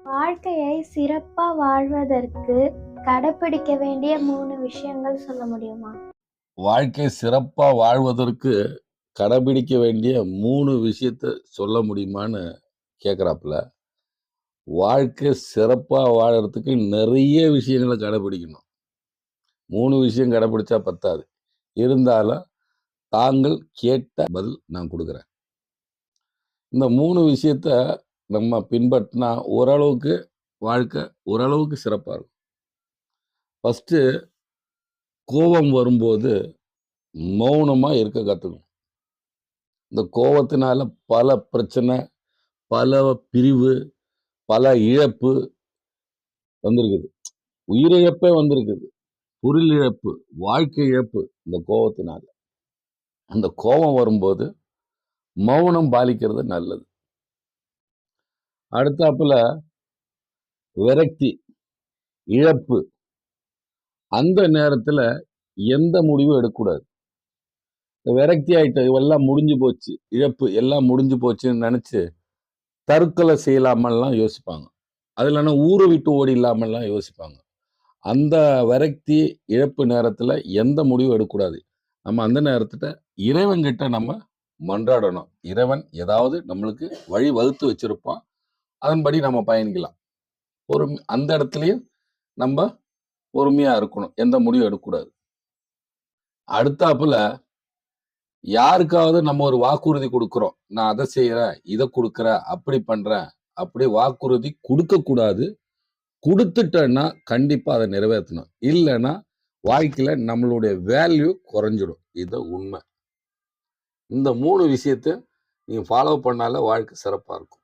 வாழ்க்கையை சிறப்பா வாழ்வதற்கு கடைப்பிடிக்க வேண்டிய 3 விஷயங்கள் சொல்ல முடியுமா? வாழ்க்கை சிறப்பா வாழ்வதற்கு கடைபிடிக்க வேண்டிய 3 விஷயத்த சொல்ல முடியுமான்னு கேட்குறாப்புல. வாழ்க்கை சிறப்பா வாழறதுக்கு நெறைய விஷயங்கள கடைபிடிக்கணும். 3 விஷயம் கடைபிடிச்சா பத்தாது. இருந்தாலும் தாங்கள் கேட்ட பதில் நான் குடுக்குறேன். இந்த 3 விஷயத்த நம்ம பின்பற்றினா ஓரளவுக்கு வாழ்க்கை ஓரளவுக்கு சிறப்பா இருக்கும். ஃபர்ஸ்ட்டு கோவம் வரும்போது மௌனமா இருக்க கத்துக்கணும். இந்த கோவத்தினால பல பிரச்சனை, பல பிரிவு, பல இழப்பு வந்திருக்குது. உயிரிழப்பே வந்திருக்குது. பொருள் இழப்பு, வாழ்க்கை இழப்பு இந்த கோவத்தினால. அந்த கோவம் வரும்போது மௌனம் பாலிக்கிறது நல்லது. அடுத்தாப்புல விரக்தி, இழப்பு அந்த நேரத்துல எந்த முடிவும் எடுக்கக்கூடாது. விரக்தி ஆயிட்டு எல்லாம் முடிஞ்சு போச்சு. இழப்பு எல்லாம் முடிஞ்சு போச்சுன்னு நெனச்சு தற்கொலை செய்யலாமான்லாம் யோசிப்பாங்க. அது இல்லன்னா ஊர விட்டு ஓடிடலாமான்லாம் யோசிப்பாங்க. அந்த விரக்தி, இழப்பு நேரத்துல எந்த முடிவும் எடுக்கக்கூடாது. நம்ம அந்த நேரத்துல இறைவன்கிட்ட நம்ம மன்றாடணும். இறைவன் ஏதாவது நம்மளுக்கு வழி வகுத்து வச்சிருப்பான். அதன்படி நம்ம பயணிக்கலாம். அந்த இடத்துலயும் நம்ப பொறுமையா இருக்கணும். எந்த முடிவும் எடுக்கக்கூடாது. அடுத்தாப்புல யாருக்காவது நம்ம ஒரு வாக்குறுதி குடுக்குறோம். நான் அத செய்றேன், இத குடுக்குறேன், அப்படி பண்றேன், அப்படி வாக்குறுதி குடுக்கக்கூடாது. குடுத்துட்டேன்னா கண்டிப்பா அத நிறைவேத்தணும். இல்லன்னா வாழ்க்கையில நம்மளுடைய வேல்யூ குறைஞ்சிடும். இது உண்ம. இந்த 3 விஷயத்த நீங்க ஃபாலோ பண்ணாலே வாழ்க்கை சிறப்பா இருக்கும்.